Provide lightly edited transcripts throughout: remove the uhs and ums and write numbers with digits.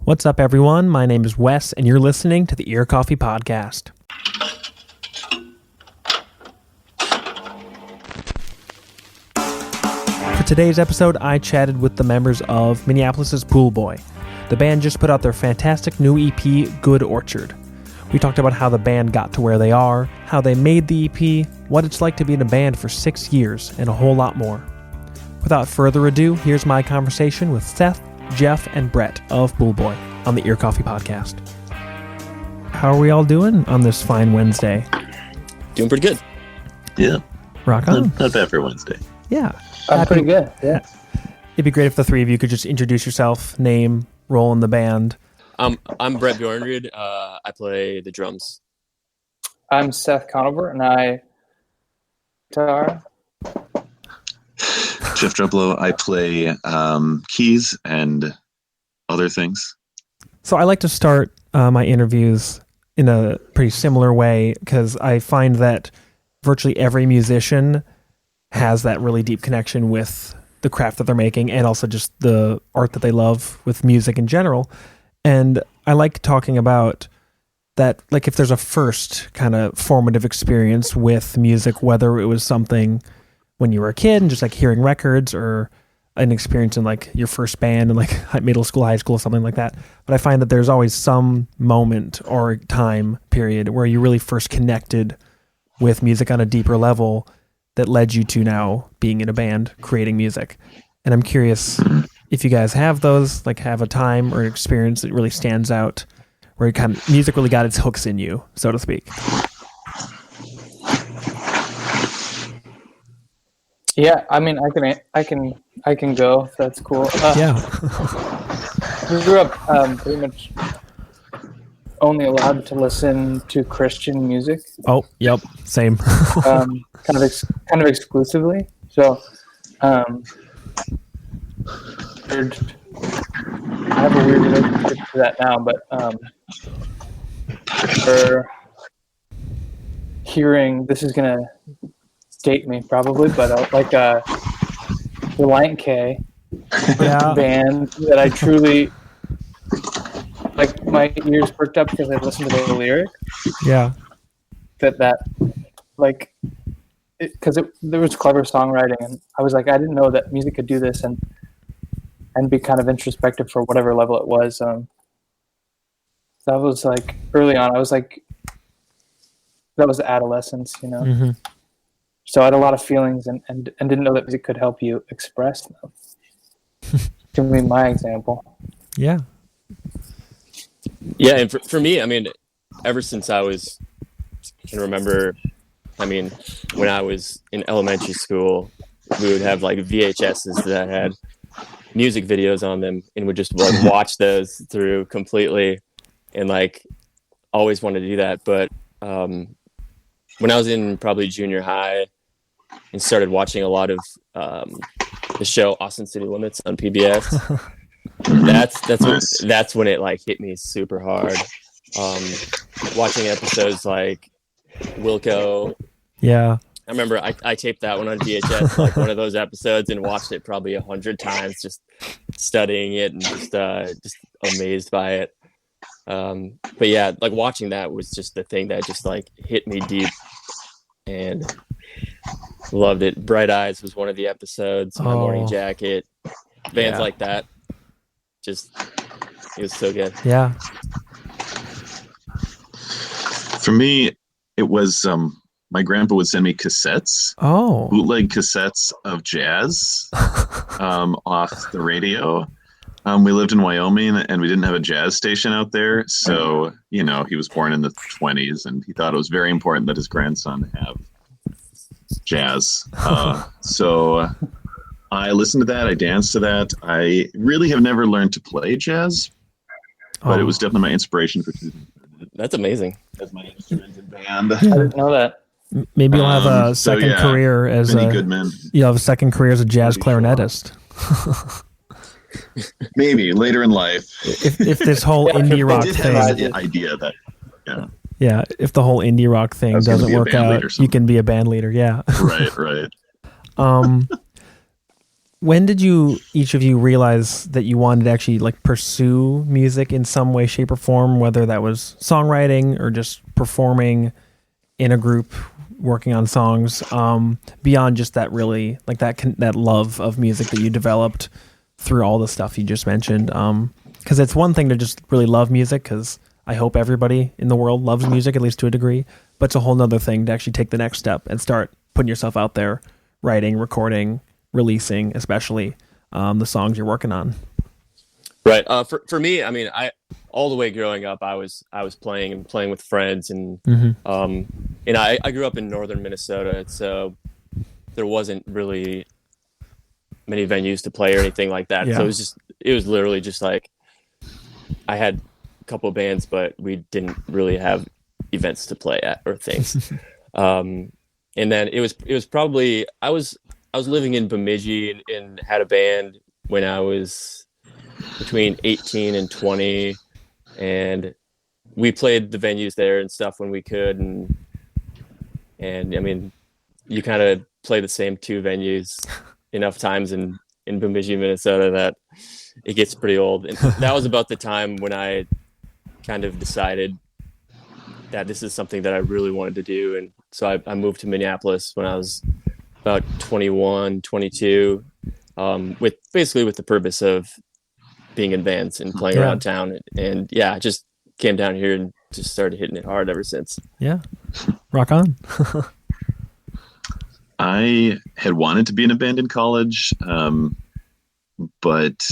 What's up, everyone? My name is Wes, and you're listening to the Ear Coffee Podcast. For today's episode, I chatted with the members of Minneapolis' Poolboy. The band just put out their fantastic new EP, Good Orchard. We talked about how the band got to where they are, how they made the EP, what it's like to be in a band for 6 years, and a whole lot more. Without further ado, here's my conversation with Seth, Jeff, and Brett of Poolboy on the Ear Coffee Podcast. How are we all doing on this fine Wednesday? Doing pretty good. Yeah. Rock on. Not bad for Wednesday. Yeah. I'm pretty good, yeah. It'd be great if the three of you could just introduce yourself, name, role in the band. I'm Brett Bjornrud. I play the drums. I'm Seth Conover, and I guitar. Jeff Druplow, I play keys and other things. So I like to start my interviews in a pretty similar way because I find that virtually every musician has that really deep connection with the craft that they're making and also just the art that they love with music in general. And I like talking about that, like if there's a first kind of formative experience with music, whether it was something when you were a kid and just like hearing records or an experience in like your first band in like middle school, high school, something like that. But I find that there's always some moment or time period where you really first connected with music on a deeper level that led you to now being in a band, creating music. And I'm curious if you guys have those, like have a time or experience that really stands out where it kind of music really got its hooks in you, so to speak. Yeah, I mean, I can go. If that's cool. Yeah. We grew up pretty much only allowed to listen to Christian music. Oh, yep, same. kind of exclusively. So, I have a weird relationship to that now, but for hearing, this is gonna date me probably, but like the Lion K band that I truly like, my ears perked up because I listened to the lyrics. Yeah. That like, because there was clever songwriting, and I was like, I didn't know that music could do this and be kind of introspective for whatever level it was. That was like early on. I was like, that was adolescence, you know. Mm-hmm. So I had a lot of feelings and didn't know that music could help you express them. Give me my example. Yeah. Yeah, and for me, I mean, ever since I can remember, I mean, when I was in elementary school, we would have like VHSs that had music videos on them and would just like watch those through completely and like always wanted to do that. But when I was in probably junior high and started watching a lot of the show Austin City Limits on PBS, that's when it like hit me super hard. Watching episodes like Wilco. Yeah. I remember I taped that one on VHS, like one of those episodes, and watched it probably 100 times, just studying it and just amazed by it. But yeah, like watching that was just the thing that just like hit me deep and loved it. Bright Eyes was one of the episodes. My Morning Jacket, bands like that. Just, it was so good. Yeah. For me, it was my grandpa would send me cassettes, bootleg cassettes of jazz off the radio. We lived in Wyoming and we didn't have a jazz station out there. So, you know, he was born in the 1920s and he thought it was very important that his grandson have jazz. So I listened to that. I danced to that. I really have never learned to play jazz, but it was definitely my inspiration for That's amazing. as my instrument in band. I didn't know that. Maybe you'll have a second career as you'll have a second career as a jazz clarinetist. Maybe later in life. If this whole indie rock thing idea that if the whole indie rock thing doesn't work out, you can be a band leader. Yeah. Right. when did each of you realize that you wanted to actually like pursue music in some way, shape, or form, whether that was songwriting or just performing in a group, working on songs, beyond just that really like that love of music that you developed through all the stuff you just mentioned? Because it's one thing to just really love music, because I hope everybody in the world loves music, at least to a degree, but it's a whole nother thing to actually take the next step and start putting yourself out there, writing, recording, releasing, especially the songs you're working on. Right. For me, I mean, all the way growing up, I was playing with friends, and and I grew up in northern Minnesota, so there wasn't really many venues to play or anything like that. Yeah. So it was literally just like I had a couple of bands, but we didn't really have events to play at or things. And then it was probably I was living in Bemidji and had a band when I was between 18 and 20, and we played the venues there and stuff when we could, and I mean, you kind of play the same two venues enough times in Bemidji, Minnesota, that it gets pretty old. And that was about the time when I kind of decided that this is something that I really wanted to do, and so I moved to Minneapolis when I was about 21, 22, with the purpose of being in bands and playing around town. And I just came down here and just started hitting it hard ever since. Yeah. Rock on. I had wanted to be in a band in college, but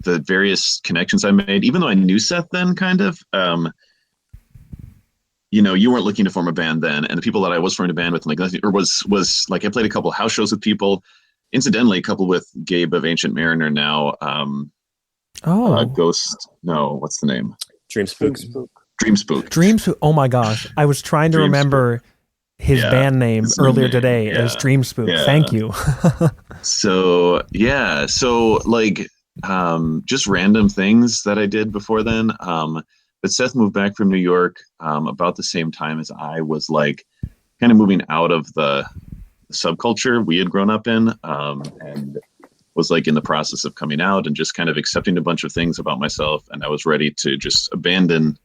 the various connections I made, even though I knew Seth then kind of, you weren't looking to form a band then. And the people that I was forming a band with, was like, I played a couple house shows with people, incidentally, a couple with Gabe of Ancient Mariner now. Ghost. No, what's the name? Dream Spook. Dream Spook. Oh my gosh. I was trying to remember his band name earlier today as Dream Spook. Yeah. Thank you. So like, just random things that I did before then. But Seth moved back from New York about the same time as I was like kind of moving out of the subculture we had grown up in, and was like in the process of coming out and just kind of accepting a bunch of things about myself. And I was ready to just abandon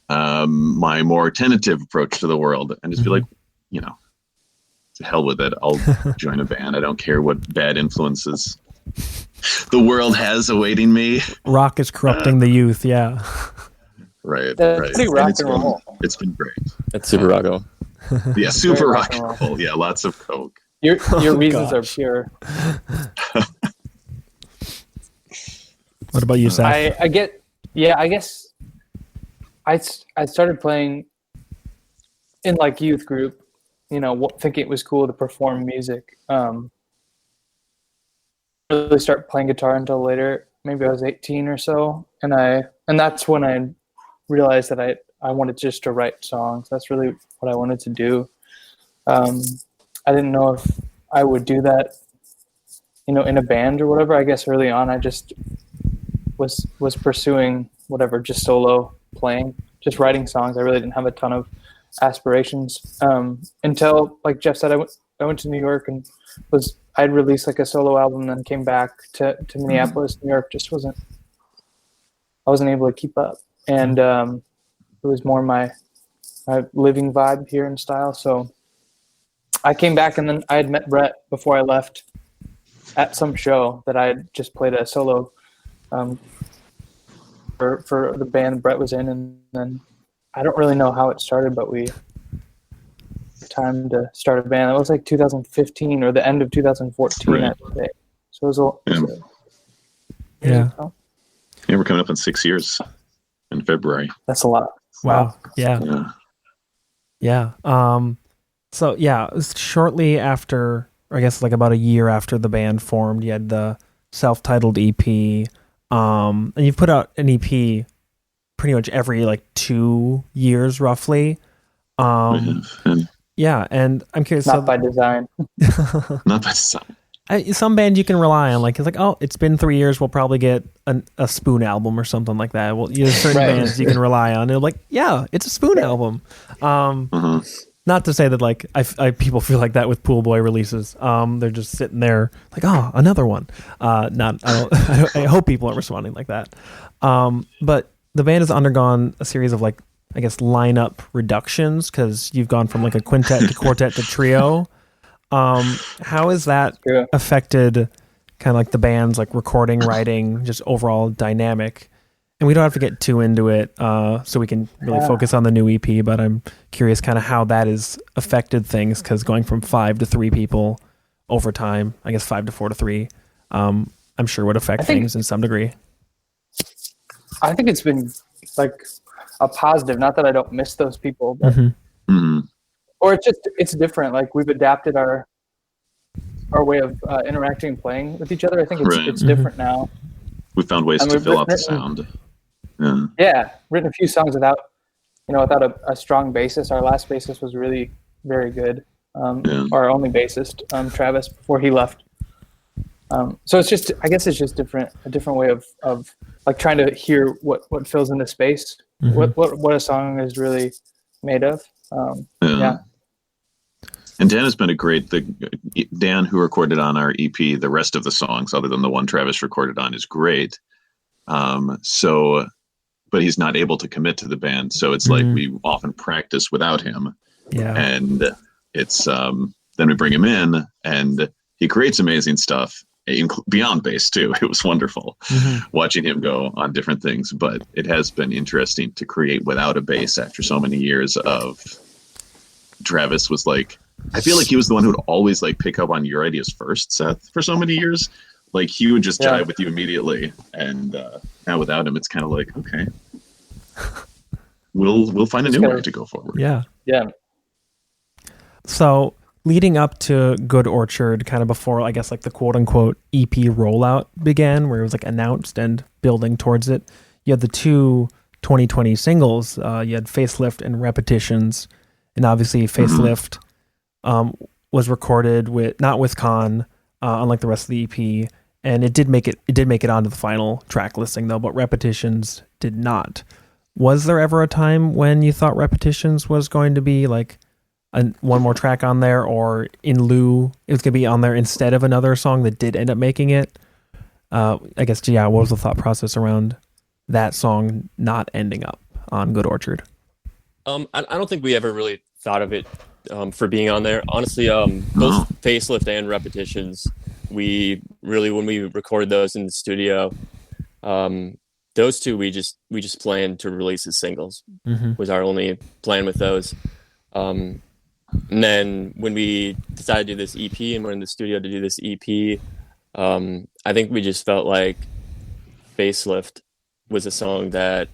my more tentative approach to the world and just be like, to hell with it. I'll join a band. I don't care what bad influences the world has awaiting me. Rock is corrupting the youth. Yeah. Right. Pretty rock and roll. It's been great. That's super rock and roll. Yeah, super rock and roll. Yeah, lots of coke. Your reasons are pure. What about you, Seth? I guess I started playing in like youth group, thinking it was cool to perform music. Really start playing guitar until later. Maybe I was 18 or so, and that's when I realized that I wanted just to write songs. That's really what I wanted to do. I didn't know if I would do that, in a band or whatever. I guess early on I just was pursuing whatever, just solo playing, just writing songs. I really didn't have a ton of aspirations until, like Jeff said, I went to New York and I'd released like a solo album, and then came back to Minneapolis. New York just I wasn't able to keep up, and it was more my living vibe here in style. So I came back, and then I had met Brett before I left at some show that I had just played a solo for the band Brett was in, and then I don't really know how it started, but we time to start a band. It was like 2015 or the end of 2014 that day. So it was Yeah, we're coming up on 6 years in February. That's a lot. Wow. Yeah. So yeah, it was shortly after, or I guess like about a year after the band formed, you had the self-titled EP. And you've put out an EP pretty much every like 2 years roughly. Yeah, and I'm curious. Not by design. Not by design. Some bands you can rely on, like it's like, oh, it's been 3 years, we'll probably get a Spoon album or something like that. Well, certain bands you can rely on. They're like, yeah, it's a Spoon album. Not to say that like people feel like that with Poolboy releases. They're just sitting there like, oh, another one. Not I don't. I hope people aren't responding like that. But the band has undergone a series of like, I guess, lineup reductions because you've gone from like a quintet to quartet to trio. How has that affected kind of like the band's like recording, writing, just overall dynamic? And we don't have to get too into it, so we can really focus on the new EP. But I'm curious, kind of how that has affected things, because going from 5 to 3 people over time, I guess 5 to 4 to 3, I'm sure would affect things in some degree. I think it's been like a positive. Not that I don't miss those people, but or it's different. Like we've adapted our way of interacting and playing with each other. I think it's different now. We found ways to fill out the sound. Yeah, written a few songs without a strong bassist. Our last bassist was really very good. Our only bassist, Travis, before he left. So it's just, I guess it's just a different way of like trying to hear what fills in the space, what a song is really made of. And Dan has been Dan who recorded on our EP, the rest of the songs other than the one Travis recorded on is great. But he's not able to commit to the band. So it's like we often practice without him. Yeah. And it's, then we bring him in and he creates amazing stuff beyond bass too. It was wonderful watching him go on different things, but it has been interesting to create without a bass after so many years of Travis was like, I feel like he was the one who would always like pick up on your ideas first, Seth, for so many years. Like he would just jive with you immediately. And now without him, it's kind of like, okay, we'll find a new way to go forward. Yeah. Yeah. So leading up to Good Orchard, kind of before, I guess, like the quote unquote EP rollout began, where it was like announced and building towards it, you had the 2 2020 singles. You had Facelift and Repetitions. And obviously Facelift was recorded not with Khan, unlike the rest of the EP. And it did make it onto the final track listing though, but Repetitions did not. Was there ever a time when you thought Repetitions was going to be like one more track on there, or in lieu, it was going to be on there instead of another song that did end up making it? I guess, what was the thought process around that song not ending up on Good Orchard? I don't think we ever really thought of it for being on there. Honestly, both Facelift and Repetitions, we really, when we recorded those in the studio, those two we just planned to release as singles. Was our only plan with those. And then when we decided to do this EP and we're in the studio to do this EP, I think we just felt like Facelift was a song that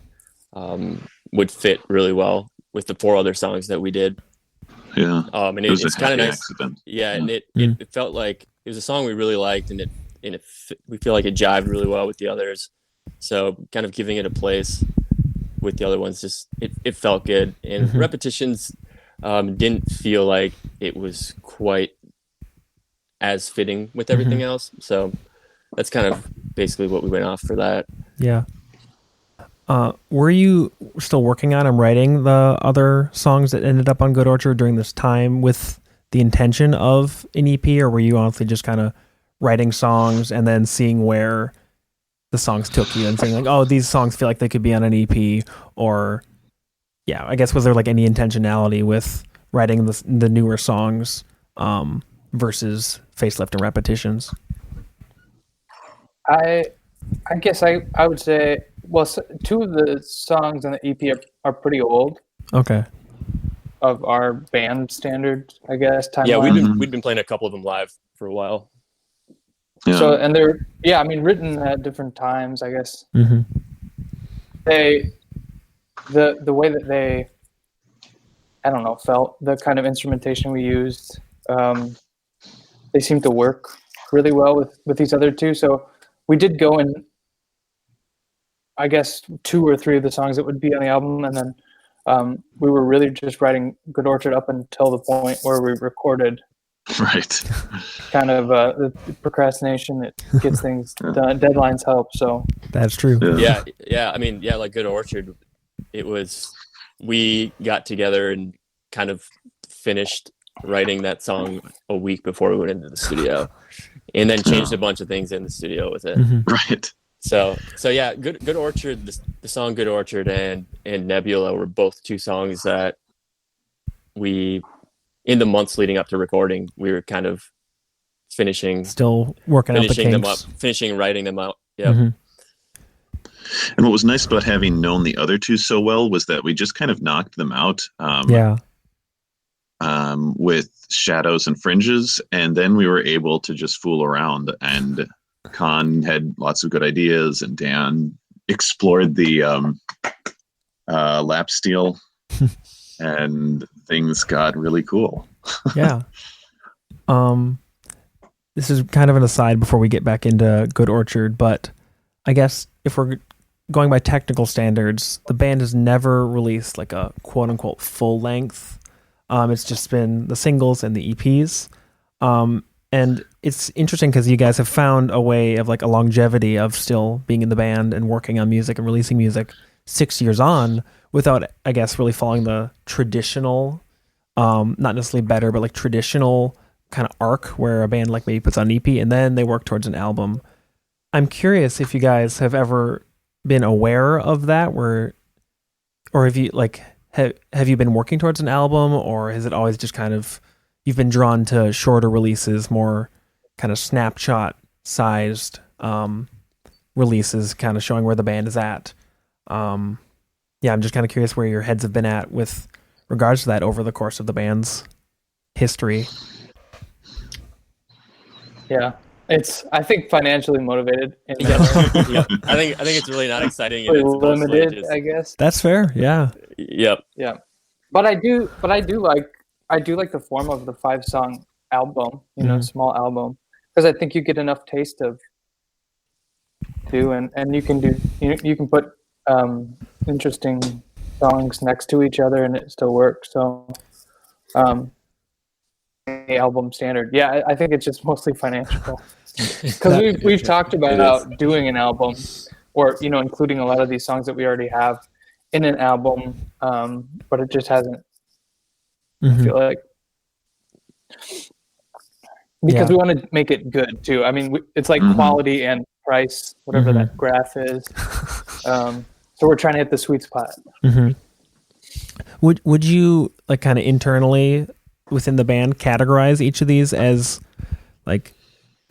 would fit really well with the 4 other songs that we did. Yeah. And it's kind of nice. Accident. Yeah, and it felt like it was a song we really liked, and we feel like it jived really well with the others. So kind of giving it a place with the other ones, just it felt good. And Repetitions didn't feel like it was quite as fitting with everything else. So that's kind of basically what we went off for that. Yeah. Were you still working on and writing the other songs that ended up on Good Orchard during this time with the intention of an EP, or were you honestly just kind of writing songs and then seeing where the songs took you and saying like, oh, these songs feel like they could be on an EP? Or I guess, was there like any intentionality with writing the newer songs versus Facelift and Repetitions? I guess I would say, well, 2 of the songs on the EP are pretty old. Okay. Of our band standards, I guess. Yeah, we'd been playing a couple of them live for a while. Yeah. So, and they're written at different times, I guess. They, the way that they, I don't know, felt, the kind of instrumentation we used, they seemed to work really well with these other 2. So we did go in, I guess, 2 or 3 of the songs that would be on the album, and then we were really just writing Good Orchard up until the point where we recorded. Right. Kind of the procrastination that gets things done. Deadlines help. So that's true. Yeah. I mean, like Good Orchard, it was, we got together and kind of finished writing that song a week before we went into the studio, and then changed a bunch of things in the studio with it. Right. So yeah, Good Orchard, the song Good Orchard and Nebula were both two songs that we, in the months leading up to recording, we were kind of still working out the kinks. them up, finishing writing them out. Yeah. And what was nice about having known the other two so well was that we just kind of knocked them out. With Shadows and Fringes, and then we were able to just fool around, and Con had lots of good ideas, and Dan explored the lap steel, and things got really cool. Yeah. This is kind of an aside before we get back into Good Orchard, but I guess if we're going by technical standards, the band has never released like a quote unquote full length. It's just been the singles and the EPs. And it's interesting because you guys have found a way of like a longevity of still being in the band and working on music and releasing music 6 years on without, I guess, really following the traditional, not necessarily better, but like traditional kind of arc where a band like maybe puts on an EP and then they work towards an album. I'm curious if you guys have ever been aware of that, or have you like have you been working towards an album, or has it always just kind of you've been drawn to shorter releases, more kind of snapshot sized releases, kind of showing where the band is at? I'm just kind of curious where your heads have been at with regards to that over the course of the band's history. Yeah. I think financially motivated. Yeah. I think it's really not exciting. It's limited, I guess. That's fair. Yeah. Yep. Yeah. But I do like the form of the 5-song album, small album, because I think you get enough taste of two, and you can put interesting songs next to each other and it still works. So, the album standard, yeah, I think it's just mostly financial. Because we've talked about doing an album, or including a lot of these songs that we already have in an album, but it just hasn't. I feel like because we want to make it good too. I mean, it's like quality and price, whatever that graph is. So we're trying to hit the sweet spot. Would you like kind of internally within the band categorize each of these as like,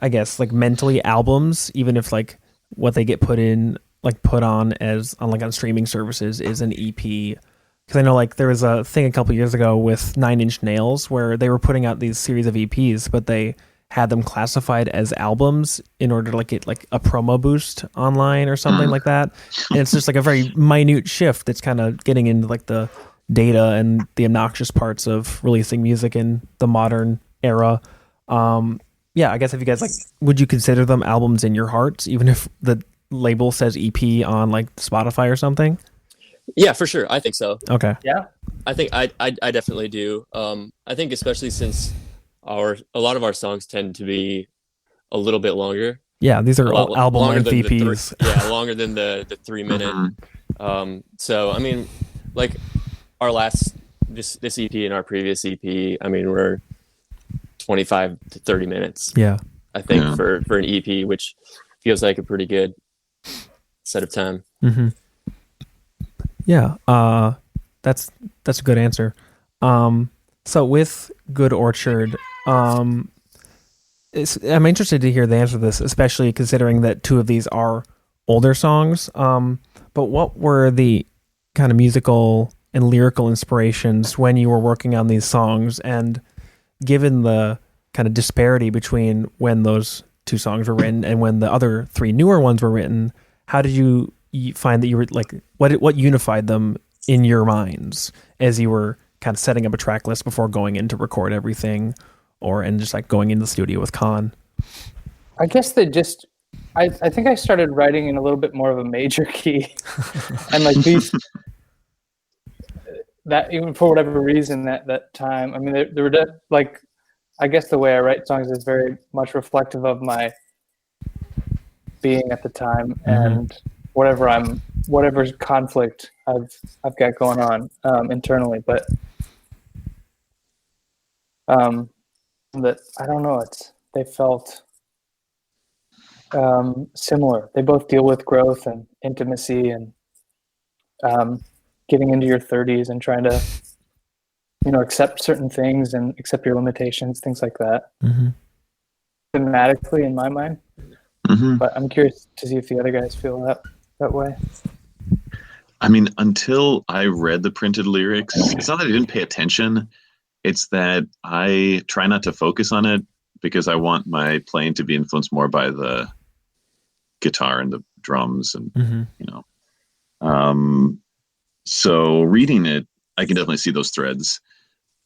I guess, like mentally albums, even if like what they get put on as on streaming services is an EP? Because I know like there was a thing a couple years ago with 9 Inch Nails where they were putting out these series of EPs, but they had them classified as albums in order to like get like a promo boost online or something like that. And it's just like a very minute shift that's kind of getting into like the data and the obnoxious parts of releasing music in the modern era. I guess if you guys like, would you consider them albums in your hearts, even if the label says EP on like Spotify or something? Yeah, for sure. I think so. Okay. Yeah. I think I definitely do. I think especially since a lot of our songs tend to be a little bit longer. Yeah, these are all album length EPs. Longer than the 3 minute. So I mean, like our this EP and our previous EP, I mean, we're 25 to 30 minutes. Yeah. I think for an EP, which feels like a pretty good set of time. Yeah. That's a good answer. So with Good Orchard, I'm interested to hear the answer to this, especially considering that 2 of these are older songs. But what were the kind of musical and lyrical inspirations when you were working on these songs? And given the kind of disparity between when those 2 songs were written and when the other 3 newer ones were written, how did you find that you were like, what unified them in your minds as you were kind of setting up a track list before going in to record everything, and just like going into the studio with Con? I guess I think I started writing in a little bit more of a major key, and like these, that even for whatever reason that time, I mean, there were like, I guess the way I write songs is very much reflective of my being at the time and whatever conflict I've got going on internally. But that I don't know. They felt similar. They both deal with growth and intimacy and getting into your 30s and trying to, accept certain things and accept your limitations, things like that. Mm-hmm. Thematically, in my mind. Mm-hmm. But I'm curious to see if the other guys feel that way. I mean, until I read the printed lyrics, it's not that I didn't pay attention. It's that I try not to focus on it because I want my playing to be influenced more by the guitar and the drums and, so reading it, I can definitely see those threads.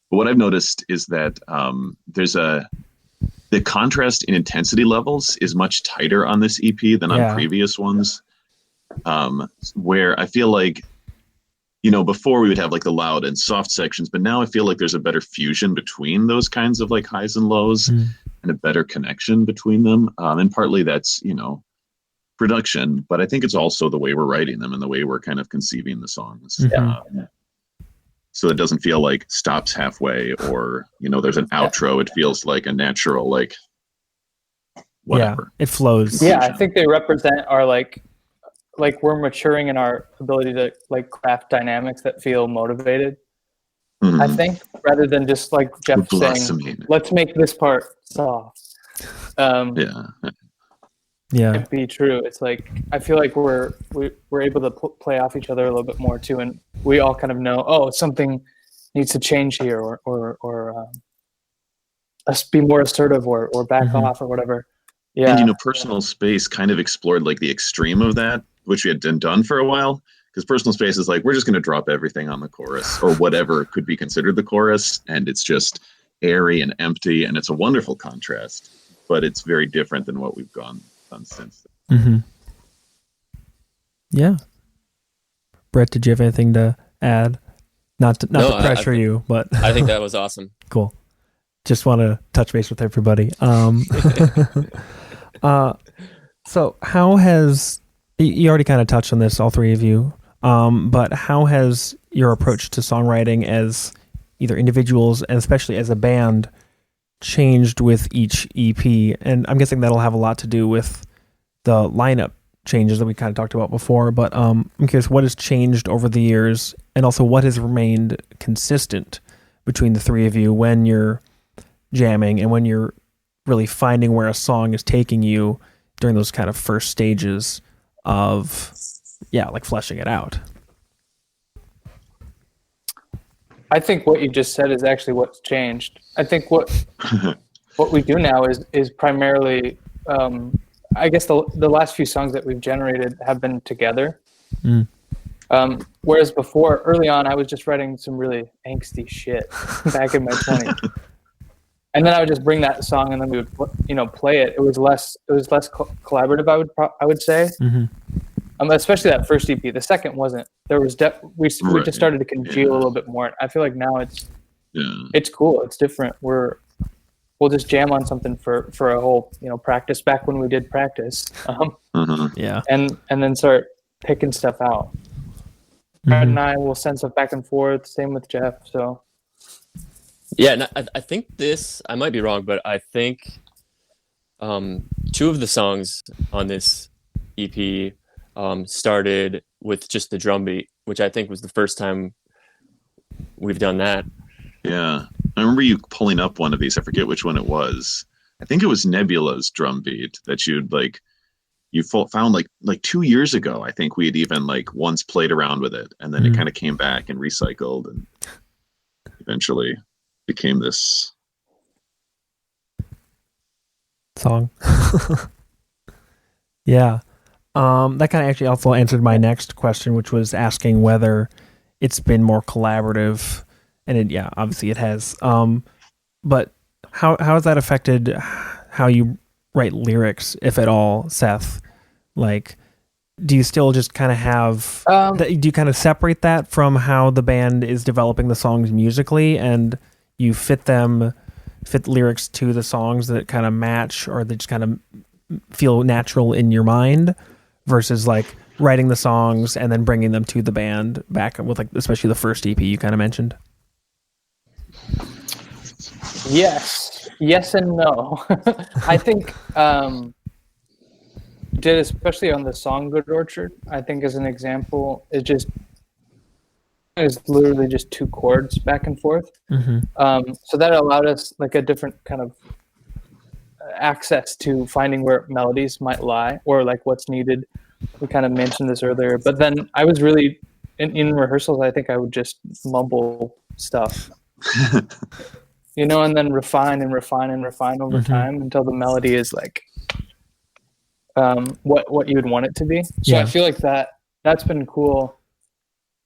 But what I've noticed is that the contrast in intensity levels is much tighter on this EP than on previous ones. Where I feel like, before we would have like the loud and soft sections, but now I feel like there's a better fusion between those kinds of like highs and lows and a better connection between them. And partly that's, production, but I think it's also the way we're writing them and the way we're kind of conceiving the songs. So it doesn't feel like stops halfway or, there's an outro. It feels like a natural, like, whatever. Yeah, it flows. Yeah, I think they represent our like we're maturing in our ability to like craft dynamics that feel motivated. I think, rather than just like Jeff saying, let's make this part soft. It'd be true. It's like I feel like we're able to play off each other a little bit more too, and we all kind of know, something needs to change here, or us be more assertive, or back off, or whatever. Yeah, and Personal Space kind of explored like the extreme of that, which we had done for a while. Because Personal Space is like, we're just going to drop everything on the chorus or whatever could be considered the chorus, and it's just airy and empty, and it's a wonderful contrast. But it's very different than what we've done since then. Yeah. Brett, did you have anything to add? Not to pressure you, but I think that was awesome. Cool. Just want to touch base with everybody. So how has you already kind of touched on this, all three of you, but how has your approach to songwriting as either individuals and especially as a band changed with each EP? And I'm guessing that'll have a lot to do with the lineup changes that we kind of talked about before, but I'm curious what has changed over the years, and also what has remained consistent between the three of you when you're jamming and when you're really finding where a song is taking you during those kind of first stages of like fleshing it out. I think what you just said is actually what's changed. I think what we do now is primarily, I guess the last few songs that we've generated have been together. Whereas before, early on, I was just writing some really angsty shit back in my 20s. And then I would just bring that song and then we would, play it. It was less collaborative, I would say. Especially that first EP. The second wasn't. There was we just started to congeal a little bit more. I feel like now it's cool. It's different. We'll just jam on something for a whole practice, back when we did practice. And then start picking stuff out. Brad and I will send stuff back and forth. Same with Jeff. So yeah, and I think I might be wrong, but I think two of the songs on this EP started with just the drum beat, which I think was the first time we've done that. Yeah. I remember you pulling up one of these. I forget which one it was. I think it was Nebula's drum beat that you found like 2 years ago. I think we had even like once played around with it, and then it kind of came back and recycled and eventually became this song. Yeah. That kind of actually also answered my next question, which was asking whether it's been more collaborative, and obviously it has. But how has that affected how you write lyrics, if at all, Seth? Like, do you still just kind of have? Do you kind of separate that from how the band is developing the songs musically, and you fit lyrics to the songs that kind of match, or they just kind of feel natural in your mind? Versus like writing the songs and then bringing them to the band back with, like, especially the first EP you kind of mentioned. Yes and no. I think did, especially on the song Good Orchard, I think as an example, is literally just 2 chords back and forth. So that allowed us like a different kind of access to finding where melodies might lie or like what's needed. We kind of mentioned this earlier, but then I was really in rehearsals, I think I would just mumble stuff, and then refine over time until the melody is like what you would want it to be. So I feel like that's been cool.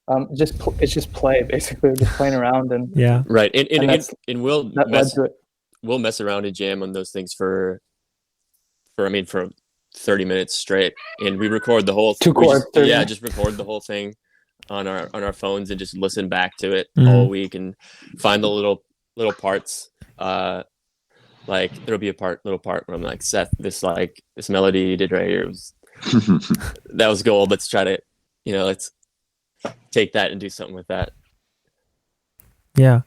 It's just play, basically, just playing around and right. And we'll mess around and jam on those things for 30 minutes straight, and we record the whole 2 chords. Just record the whole thing on our phones and just listen back to it all week and find the little parts. Like there'll be a little part where I'm like, Seth, this melody you did right here that was gold. Let's try to, let's take that and do something with that. Yeah.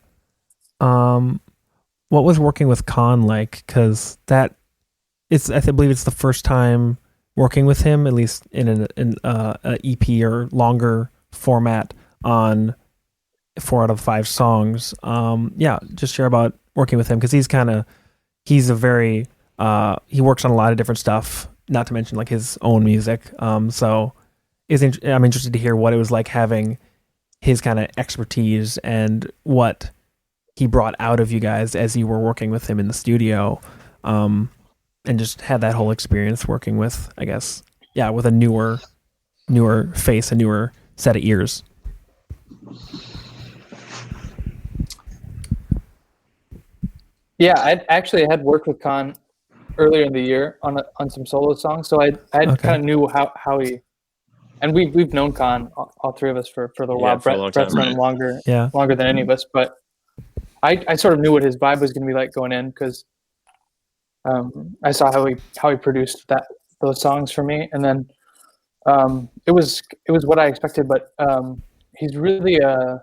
What was working with Khan like? Because I believe it's the first time working with him, at least in an EP or longer format on 4 out of 5 songs. Just share about working with him, because he's a very he works on a lot of different stuff, not to mention like his own music. So I'm interested to hear what it was like having his kind of expertise and what he brought out of you guys as you were working with him in the studio, and just had that whole experience working with, I guess, with a newer face, a newer set of ears. Yeah, I had worked with Khan earlier in the year on some solo songs, so I kind of knew how he, and we've known Khan, all 3 of us for a while. Brett's known him longer than any of us, but I sort of knew what his vibe was going to be like going in, because I saw how he produced those songs for me, and then it was what I expected. But he's really of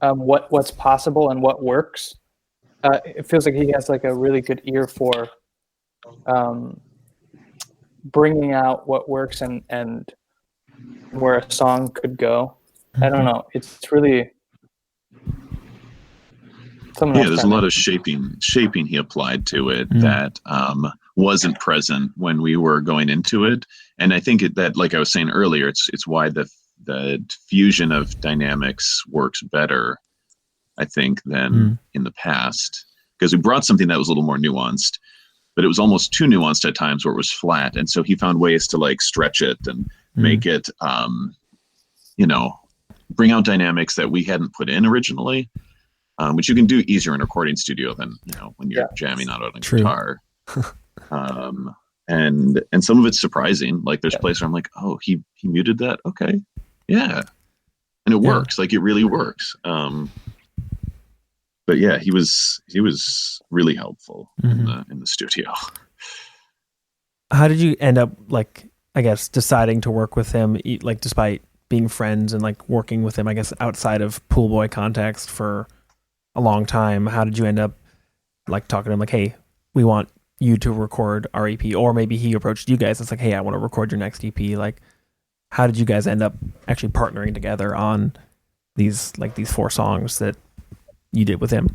what's possible and what works. It feels like he has like a really good ear for bringing out what works and where a song could go. I don't know. It's really there's a lot of shaping he applied to it that wasn't present when we were going into it. And I think that, like I was saying earlier, it's why the fusion of dynamics works better, I think, than in the past, because we brought something that was a little more nuanced, but it was almost too nuanced at times where it was flat. And so he found ways to like stretch it and make it, bring out dynamics that we hadn't put in originally, which you can do easier in a recording studio than, when you're jamming out on a guitar. And some of it's surprising. Like there's places where I'm like, oh, he muted that. Okay. Yeah. And it works. Like it really works. But yeah, he was really helpful in the studio. How did you end up, like, I guess, deciding to work with him, like, despite being friends and like working with him, I guess, outside of Poolboy context for a long time? How did you end up like talking to him like, hey, we want you to record our EP? Or maybe he approached you guys. It's like, hey, I want to record your next EP. Like, how did you guys end up actually partnering together on these 4 songs that you did with him?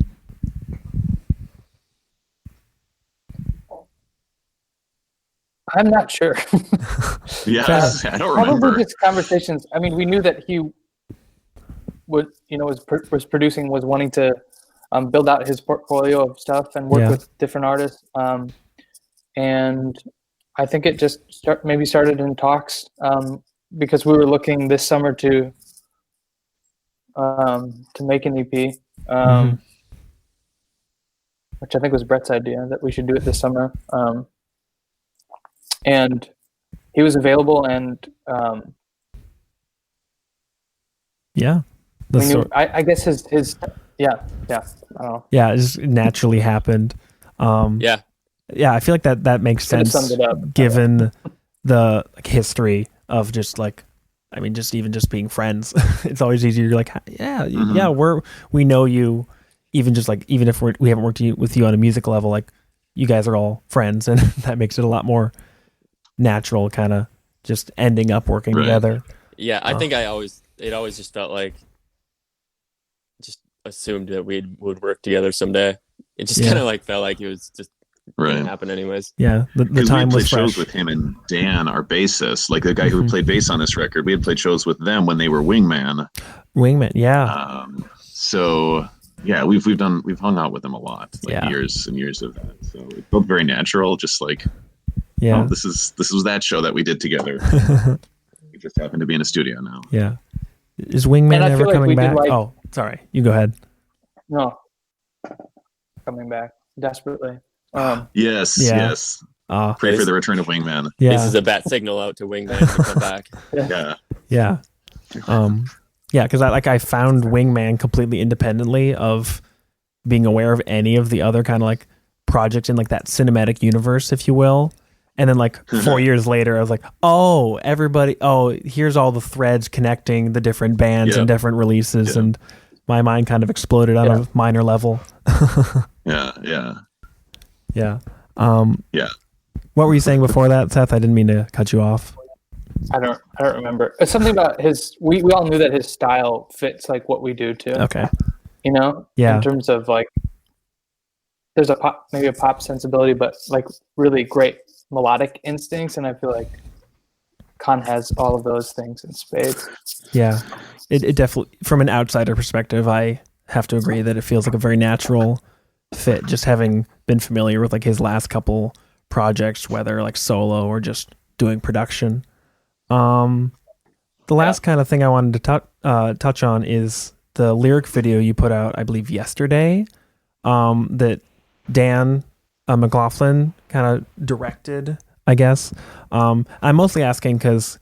I'm not sure. I don't remember. Probably just conversations. I mean, we knew that he was producing, was wanting to build out his portfolio of stuff and work with different artists. And I think it just started in talks, because we were looking this summer to make an EP, which I think was Brett's idea, that we should do it this summer. And he was available, and we knew, I guess his I don't know. Yeah, it just naturally happened. I feel like that makes sense, summed it up, given the history of just like, I mean, just being friends, it's always easier. You're like, yeah, we know you, even if we haven't worked with you on a music level, like you guys are all friends, and that makes it a lot more natural, kind of just ending up working together. Yeah, I think it always just felt like, just assumed that we would work together someday. It just kind of like felt like it was just gonna happen anyways. Yeah, the time was fresh. Shows with him and Dan, our bassist, like the guy who played bass on this record. We had played shows with them when they were Wingman. Yeah. So yeah, we've hung out with them a lot, years and years of that. So it felt very natural, just like, this was that show that we did together. We just happen to be in a studio now. Yeah. Is Wingman ever coming back? Oh, sorry. You go ahead. No. Coming back desperately. Yes. Pray for the return of Wingman. Yeah. This is a bat signal out to Wingman to come back. Yeah. Because I found Wingman completely independently of being aware of any of the other kind of like projects in like that cinematic universe, if you will. And then like 4 years later, I was like, here's all the threads connecting the different bands and different releases. And my mind kind of exploded on a minor level. Yeah. What were you saying before that, Seth? I didn't mean to cut you off. I don't remember. It's something about his. We all knew that his style fits like what we do too. Okay. You know. Yeah. In terms of like, there's maybe a pop sensibility, but like really great melodic instincts, and I feel like Khan has all of those things in spades. Yeah. It definitely, from an outsider perspective, I have to agree that it feels like a very natural fit, just having been familiar with like his last couple projects, whether like solo or just doing production. The last kind of thing I wanted to touch on is the lyric video you put out, I believe yesterday, that Dan McLaughlin kind of directed, I guess. I'm mostly asking because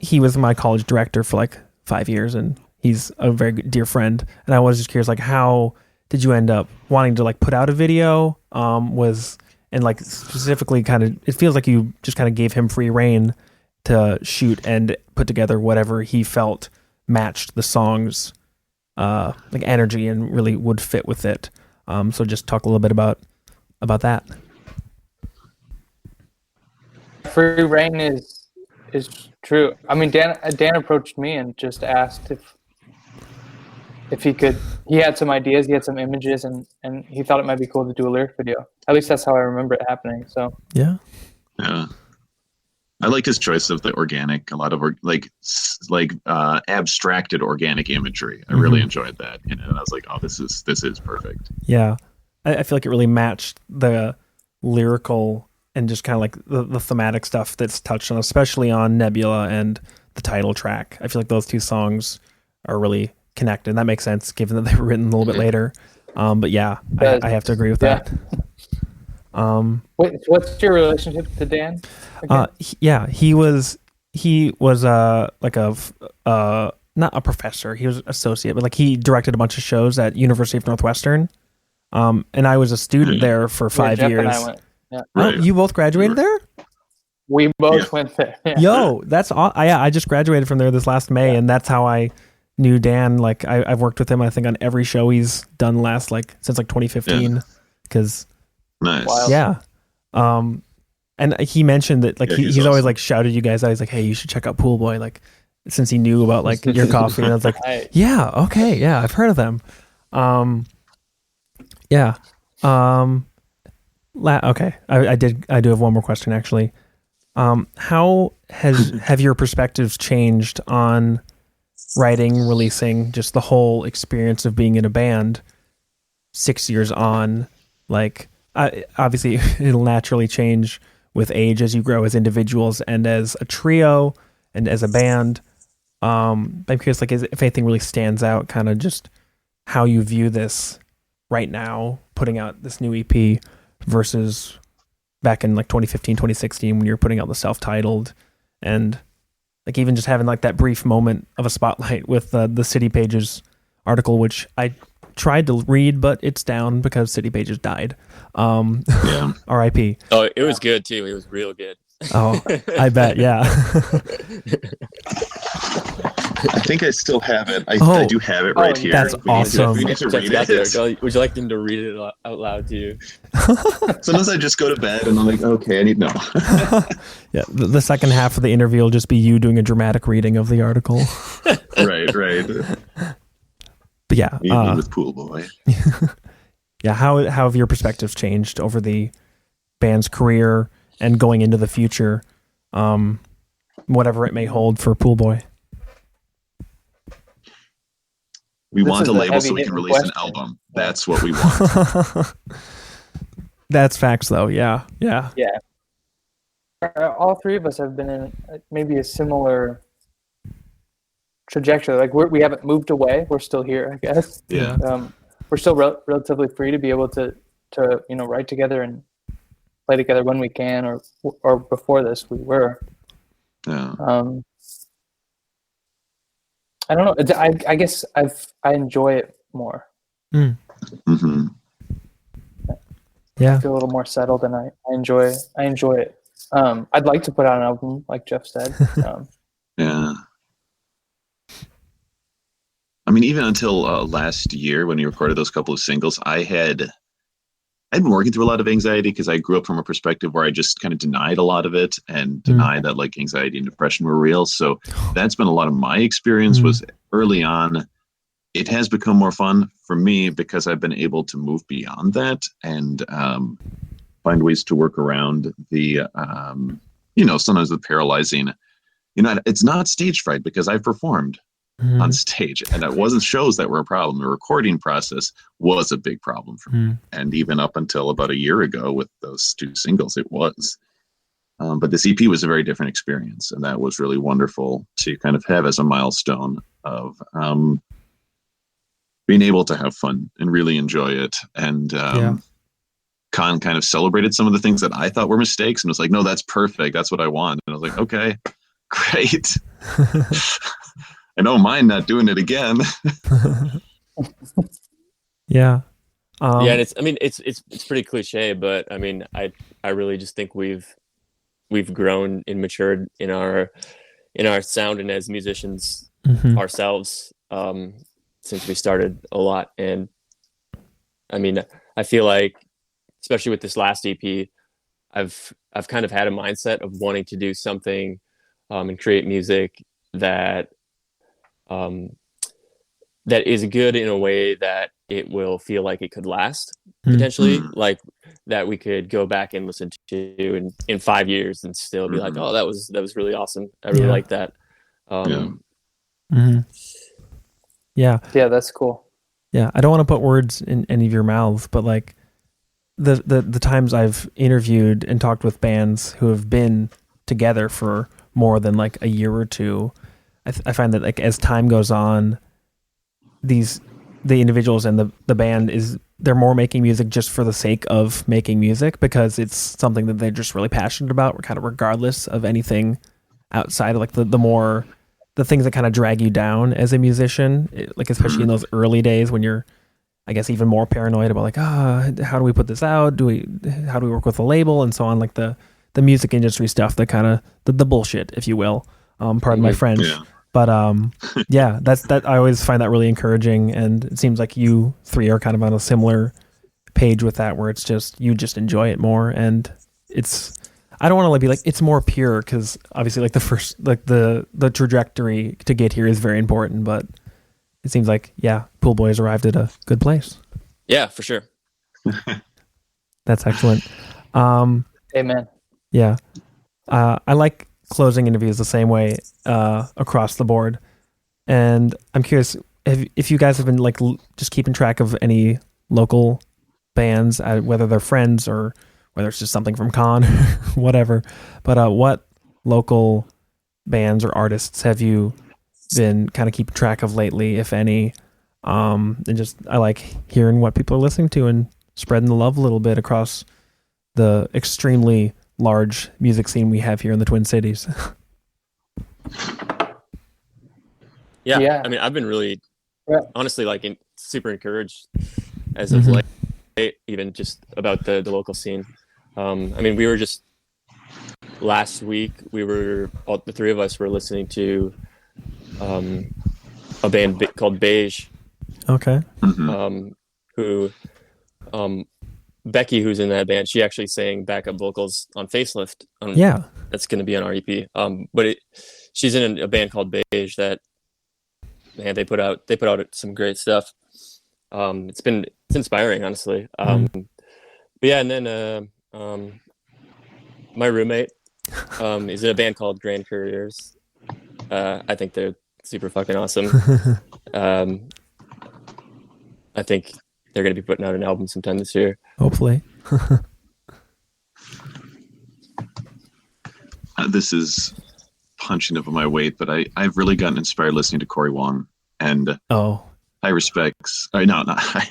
he was my college director for like 5 years, and he's a very dear friend. And I was just curious, like, how did you end up wanting to like put out a video? And like specifically kind of, it feels like you just kind of gave him free reign to shoot and put together whatever he felt matched the song's like energy and really would fit with it. So just talk a little bit about that. Free reign is true. I mean, Dan approached me and just asked if he could. He had some ideas, he had some images, and he thought it might be cool to do a lyric video. At least that's how I remember it happening. So yeah. I like his choice of the organic, a lot of abstracted organic imagery. I really enjoyed that, and I was like, oh, this is perfect. Yeah, I feel like it really matched the lyrical and just kind of like the thematic stuff that's touched on, especially on Nebula and the title track. I feel like those two songs are really connected. And that makes sense given that they were written a little bit later. But yeah, I have to agree with that. Wait, what's your relationship to Dan? He was like not a professor. He was associate, but like he directed a bunch of shows at University of Northwestern. And I was a student there for 5 years. And I went. Yeah. Oh, you both graduated there? We both went there. Yeah. Yo, that's all. I just graduated from there this last May, and that's how I knew Dan. Like I've worked with him, I think, on every show he's done since 2015. Because nice. Yeah. And he mentioned that he's awesome. Always like shouted you guys out. He's like, hey, you should check out Poolboy. Like, since he knew about like your coffee, and I was like, yeah, okay, yeah, I've heard of them. Yeah. Okay, I do have one more question actually. How have your perspectives changed on writing, releasing, just the whole experience of being in a band 6 years on? Like, obviously it'll naturally change with age as you grow as individuals and as a trio and as a band. I'm curious, like, if anything really stands out, kind of just how you view this right now, putting out this new EP versus back in like 2015, 2016 when you were putting out the self-titled, and like even just having like that brief moment of a spotlight with the City Pages article, which I tried to read, but it's down because City Pages died. R.I.P. Oh, it was good too. It was real good. Oh, I bet. Yeah. I think I still have it. I do have it right here. That's awesome. We need to read it. Would you like them to read it out loud to you? Sometimes I just go to bed and I'm like, okay, I need no. Yeah, the second half of the interview will just be you doing a dramatic reading of the article. Right. But yeah, with Poolboy. Yeah, how have your perspectives changed over the band's career and going into the future, whatever it may hold for Poolboy? We want a label so we can release an album. That's what we want. That's facts, though. Yeah. All three of us have been in maybe a similar trajectory. Like we haven't moved away. We're still here, I guess. Yeah. We're still relatively free to be able to write together and play together when we can, or before this we were. Yeah. I don't know. I guess I enjoy it more. Mm-hmm. Yeah. I feel a little more settled, and I enjoy it. I'd like to put out an album, like Jeff said. Yeah. I mean, even until last year when we recorded those couple of singles, I'd been working through a lot of anxiety because I grew up from a perspective where I just kind of denied a lot of it and denied that like anxiety and depression were real. So that's been a lot of my experience was early on. It has become more fun for me because I've been able to move beyond that and find ways to work around the, sometimes the paralyzing, it's not stage fright because I've performed on stage and it wasn't shows that were a problem. The recording process was a big problem for me. And even up until about a year ago with those two singles, it was. But this EP was a very different experience. And that was really wonderful to kind of have as a milestone of being able to have fun and really enjoy it. And Khan kind of celebrated some of the things that I thought were mistakes and was like, no, that's perfect. That's what I want. And I was like, okay, great. I don't mind not doing it again. Yeah. And it's pretty cliche, but I mean, I really just think we've grown and matured in our sound and as musicians ourselves since we started a lot. And I mean, I feel like, especially with this last EP, I've kind of had a mindset of wanting to do something and create music that is good in a way that it will feel like it could last potentially, like that we could go back and listen to in 5 years and still be like, oh, that was really awesome. I really like that. Yeah, that's cool. Yeah, I don't want to put words in any of your mouths, but like the times I've interviewed and talked with bands who have been together for more than like a year or two, I find that like as time goes on, the individuals and the band they're more making music just for the sake of making music because it's something that they're just really passionate about, kind of regardless of anything outside of like the things that kind of drag you down as a musician, like especially in those early days when you're, I guess, even more paranoid about like, how do we put this out? How do we work with a label and so on? Like the music industry stuff, the kind of the bullshit, if you will. Pardon my French. Yeah. But that I always find that really encouraging, and it seems like you three are kind of on a similar page with that, where it's just you just enjoy it more, and it's. I don't want to be like it's more pure because obviously like the first like the trajectory to get here is very important, but it seems like Poolboy has arrived at a good place. Yeah, for sure. That's excellent. Amen. Yeah, I like closing interviews the same way across the board, and I'm curious if you guys have been like just keeping track of any local bands, whether they're friends or whether it's just something from Con, whatever. But what local bands or artists have you been kind of keeping track of lately, if any? And just I like hearing what people are listening to and spreading the love a little bit across the extremely large music scene we have here in the Twin Cities. Yeah. I mean, I've been really, honestly, like super encouraged as of late, even just about the local scene. I mean, we were just last week. The three of us were listening to a band called Beige. Okay. Who Becky, who's in that band, she actually sang backup vocals on Facelift. That's going to be on our EP. But she's in a band called Beige that, man, they put out some great stuff. It's inspiring, honestly. But yeah, and then my roommate is in a band called Grand Couriers. I think they're super fucking awesome. I think they're going to be putting out an album sometime this year. Hopefully. This is punching up my weight, but I've really gotten inspired listening to Corey Wong, and high respects. Not high.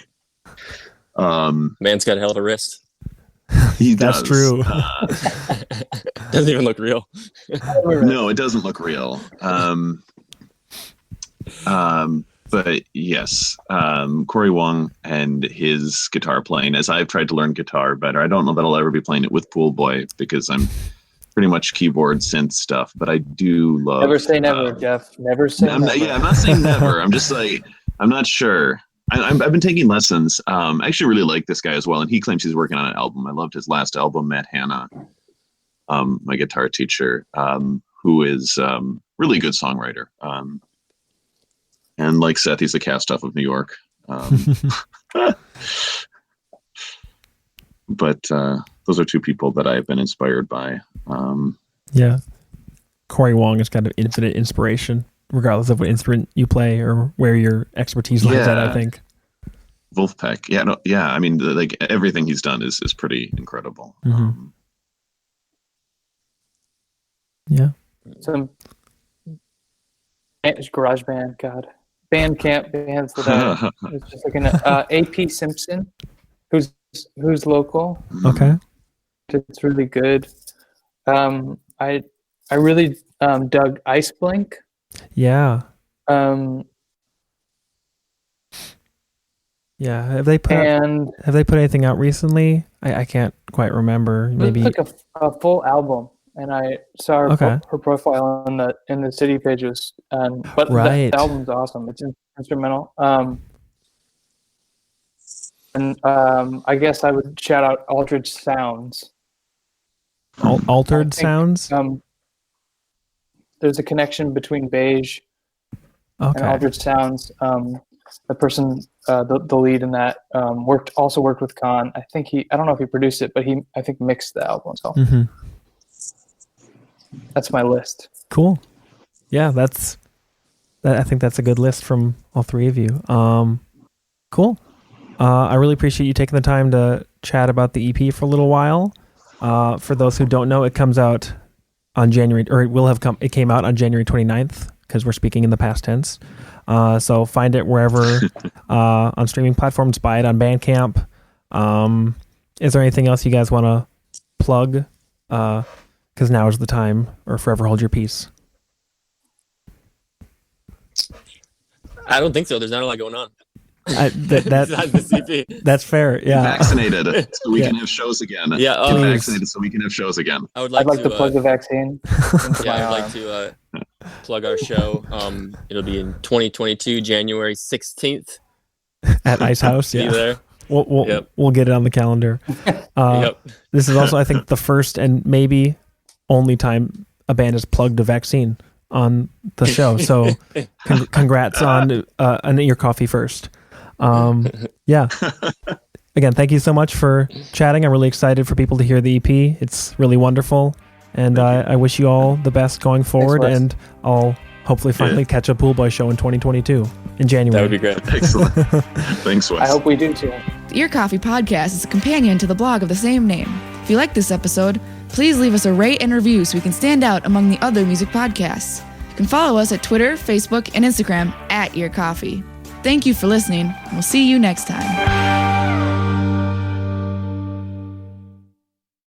Man's got a hell of a wrist. He That's does. true. Doesn't even look real. No, it doesn't look real. But yes, Corey Wong and his guitar playing, as I've tried to learn guitar better. I don't know that I'll ever be playing it with Poolboy because I'm pretty much keyboard synth stuff, but I do love... Never say never, Jeff. Never say never. I'm not saying never. I'm just like, I'm not sure. I've been taking lessons. I actually really like this guy as well, and he claims he's working on an album. I loved his last album, Matt Hanna, my guitar teacher, who is really good songwriter. And like Seth, he's a cast off of New York. But those are two people that I've been inspired by. Yeah. Corey Wong has kind of infinite inspiration, regardless of what instrument you play or where your expertise lies at, I think. Wolfpack. Yeah. I mean, like everything he's done is pretty incredible. Yeah. Some garage band, God. Bandcamp bands that I was just looking at. AP Simpson, who's local. Okay. It's really good. I really dug Ice Blink. Yeah. Yeah. Have they put anything out recently? I can't quite remember. Maybe like a full album, and I saw her profile in the city pages. But the album's awesome. It's instrumental. And I guess I would shout out Altered Sounds. Altered Sounds? There's a connection between Beige and Altered Sounds. The person, the lead in that, worked with Khan. I don't know if he produced it, but I think mixed the album. So that's my list. Cool. Yeah, I think that's a good list from all three of you. Cool. I really appreciate you taking the time to chat about the EP for a little while. For those who don't know, it comes out on it came out on January 29th, because we're speaking in the past tense. So find it wherever on streaming platforms, buy it on Bandcamp. Is there anything else you guys want to plug? Because now is the time, or forever hold your peace. I don't think so. There's not a lot going on. That's fair. Yeah. Vaccinated so we can have shows again. Yeah. Vaccinated so we can have shows again. I'd like to plug the vaccine. I'd like to plug our show. It'll be in 2022, January 16th. At Ice House. Yeah. Be there. We'll get it on the calendar. This is also, I think, the first and maybe only time a band has plugged a vaccine on the show. So congrats on your coffee first. Yeah. Again, thank you so much for chatting. I'm really excited for people to hear the EP. It's really wonderful. And I wish you all the best going forward. Thanks, and I'll hopefully finally catch a Poolboy show in 2022 in January. That would be great. Excellent. Thanks, Wes. I hope we do too. The Ear Coffee Podcast is a companion to the blog of the same name. If you like this episode, please leave us a rate and review so we can stand out among the other music podcasts. You can follow us at Twitter, Facebook, and Instagram @Ear Coffee. Thank you for listening, and we'll see you next time.